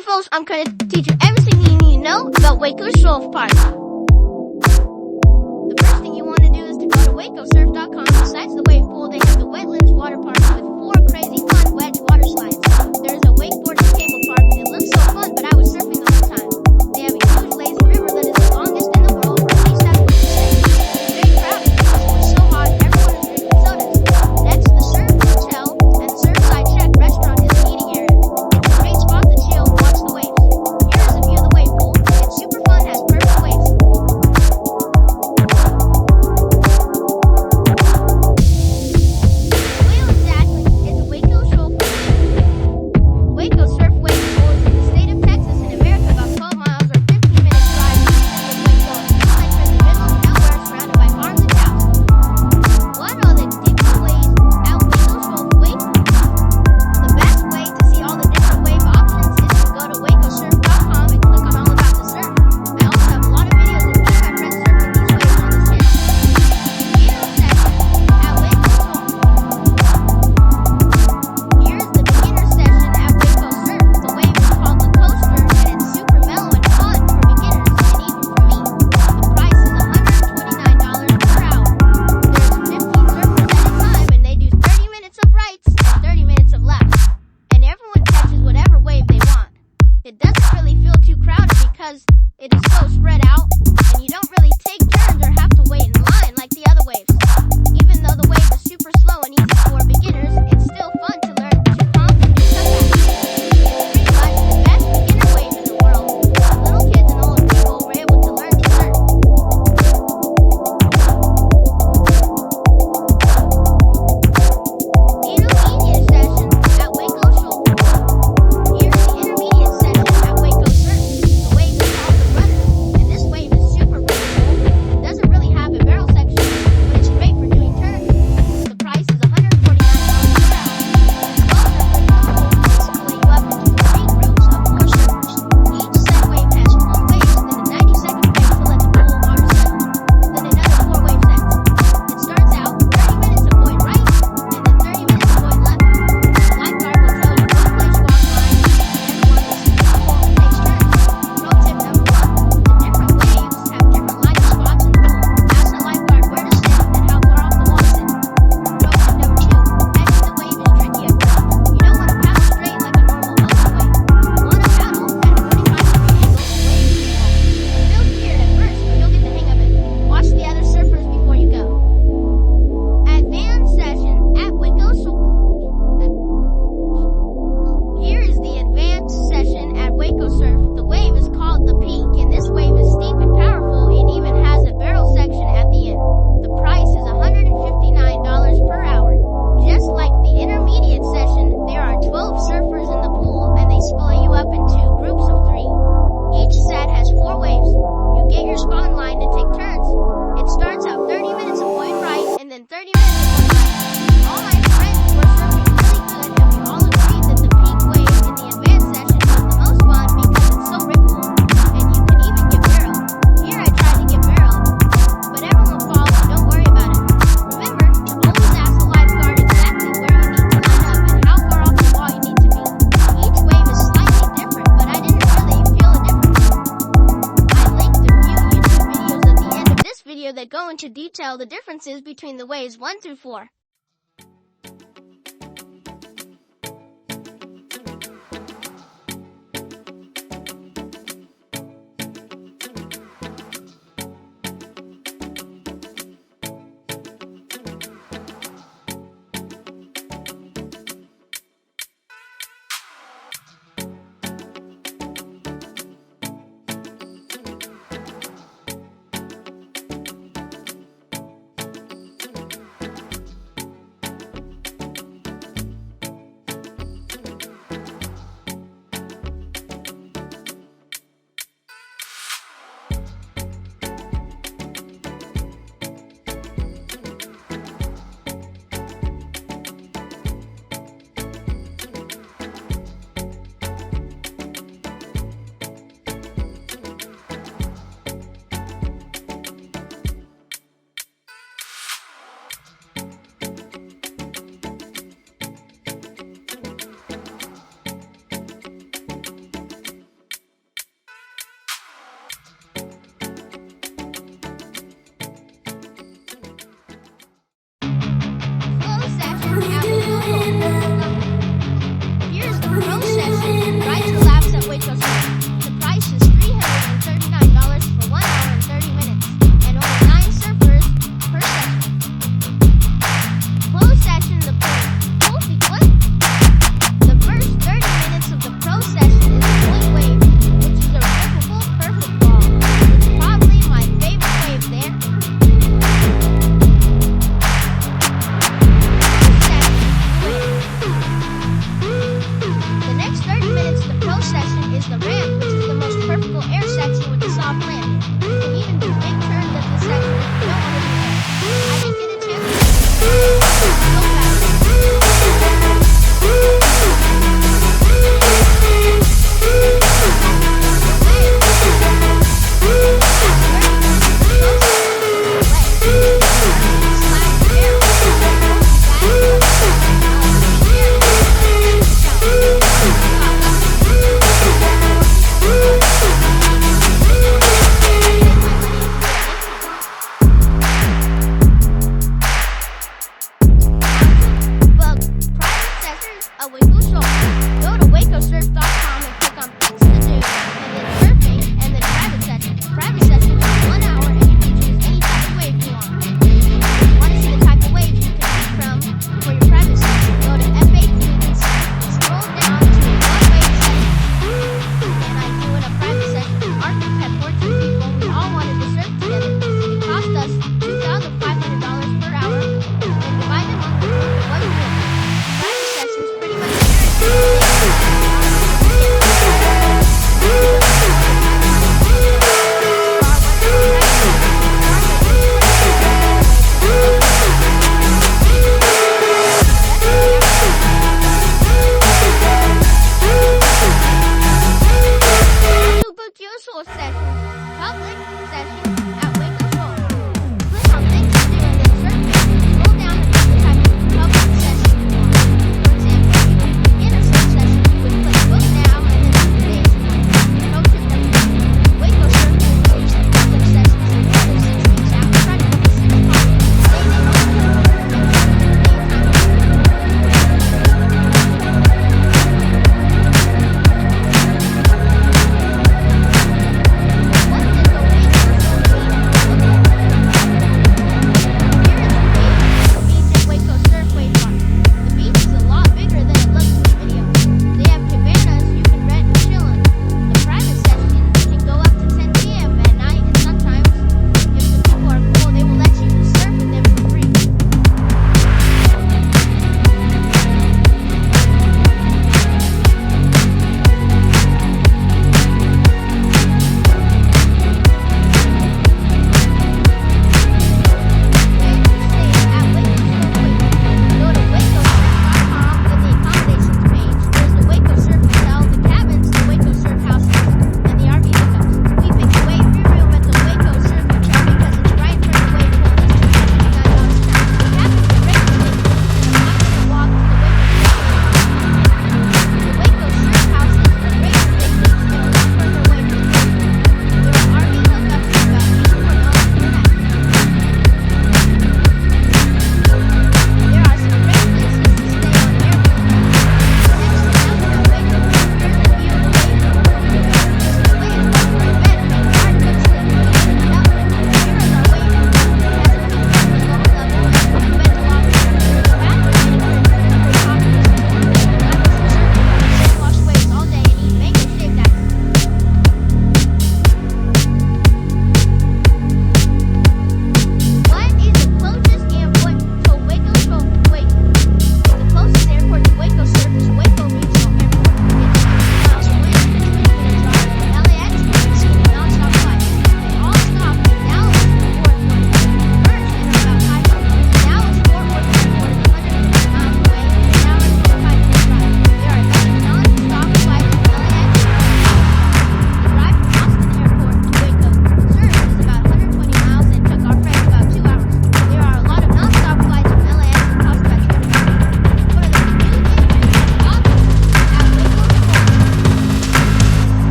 Hey folks, I'm going to teach you everything you need to know about Waco's SURFBOARD. The first thing you want to do is to go to WacoSurf.com. Besides the wave pool, they have the wetlands water park with 4 crazy fun wedge water slides. There's a wakeboard and cable park. It looks so fun, but I was surfing the whole time. They have a huge lazy river that is the longest in the world, or at least that's what they say. It's very crowded because it was so hot, everyone was drinking sodas. Next, the Surf Hotel and the Surfside Shack restaurant is the eating area. It's a great spot to chill and watch the waves. Here is a view of the wave pool. It's super fun, has perfect waves. Where exactly is the Waco SURFBOARD? Waco Surf Wave Pool is in the state of Texas in America, about 12 miles or 15 minutes drive from the city of Waco. It's like we're in the middle of nowhere, surrounded by farms and cows. What are the different ways at Waco Surf Wave Pool? The best way to see all the different wave options is to go to WacoSurf.com and click on all about the surf. I also have a lot of videos of me and my friends surfing these waves on this channel. Beginner session at Waco Surf. Here's the beginner session at Waco Surf. The wave is called the coaster and it's super mellow and fun for beginners and even for me. The price is $129 per hour. There's 15 surfers at a time and they do 30 minutes of rights and 30 minutes of lefts. And everyone catches whatever wave they want. It doesn't really feel too crowded because it is so spread out and you don't really take turns or have to wait in line like the other waves. Even though the wave is super slow and easy for beginners, it's still fun to learn to pump and do cutbacks. It's pretty much the best beginner wave in the world. Little kids and old people were able to learn to surf. Intermediate session at Waco Surf. Here's the intermediate session at Waco Surf. The wave is called the runner, and this wave is super rippable. It doesn't really have a barrel section, but it's great for doing turns. The price is $149 per hour. It's closer for the pool to split you up into 3 groups of 4 surfers. Each set wave has 4 waves, then a 90-second break to let the pool water settle. Then another 4 wave sets. It starts out 30 minutes of going right, and then 30 minutes of going left. The lifeguard will tell you one place you walk line, and everyone will see the pool and takes turns. Pro tip number 1. The different waves have different lighting spots in the pool. Ask the lifeguard where to sit and how far off the wall to sit. Pro tip number 2. Catching the wave is tricky at first. You don't want to paddle straight like a normal ocean wave. You want to paddle at a 45-degree angle away from the wall. It feels weird at first, but you'll get the hang of it. Watch the other surfers before you go. Advanced session at Waco Surf. Here is the advanced session at Waco Surf. The wave is called the Peak, and this wave is steep and powerful and even has a barrel section at the end. The price is $159 per hour. Just like the intermediate session, there are 12 surfers in the pool and they split you up into groups of 3. Each set has 4 waves. You get your spawn line and take turns. It starts out 30 minutes of going right and then 30 minutes of going left. All my friends were surfing really good and we all agreed that the peak wave in the advanced session was the most fun because it's so rippable and you can even get barrel. Here I tried to get barrel, but everyone falls, so don't worry about it. Remember to always ask the lifeguard exactly where you need to line up and how far off the wall you need to be. Each wave is slightly different, but I didn't really feel a difference. I linked a few YouTube videos at the end of this video that go into detail the differences between the waves 1 through 4.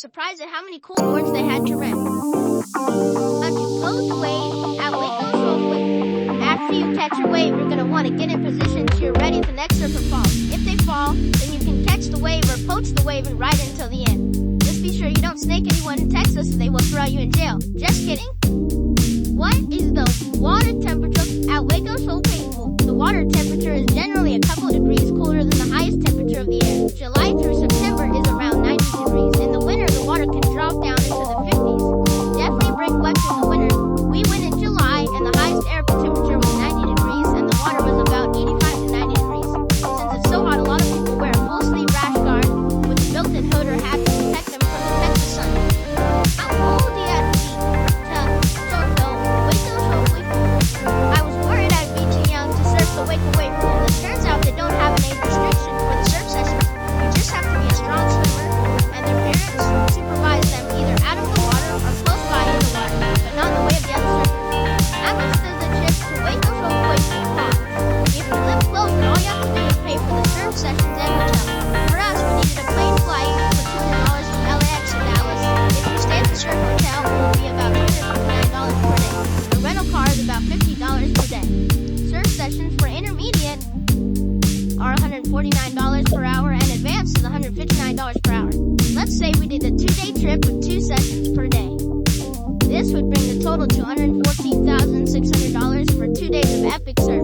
surprised at how many cool boards they had to rent. To poach wave at Waco SURFBOARD. After you catch your wave, you're going to want to get in position so you're ready if the next surfer falls. If they fall, then you can catch the wave or poach the wave and ride it until the end. Just be sure you don't snake anyone in Texas or they will throw you in jail. Just kidding. What is the water temperature at Waco SURFBOARD? The water temperature is generally a couple degrees cooler than the highest temperature of the air. July through September is around 90 degrees. In the winter, the water can drop down into the 50s. Definitely bring wets in the winter. We went in July and the highest air temperature was 90 degrees and the water was about 85 to 90 degrees. Since it's so hot, a lot of people wear a full sleeve rash guard with a built-in hood or hat to protect them from the Texas sun. How cold do you have to be to surf the Waco SURFBOARD? I was worried I'd be too young to surf the Waco wave pool. It turns out they don't have an age restriction for the surf sessions. You just have to be a strong swimmer and their parents supervise them either out of the water or close by in the water, but not in the way of the other surfers. How much does a trip to Waco SURFBOARD cost? If you live close, then all you have to do is pay for the surf sessions and hotel. For us, we needed a plane flight for $200 from LAX to Dallas. If you stay at the surf hotel, it will be about $259 per day. A rental car is about $50 per day. Surf sessions for intermediate are $149 per hour and advanced is $159 per hour. Let's say we did a 2-day trip with 2 sessions per day. This would bring the total to $114,600 for 2 days of epic surf.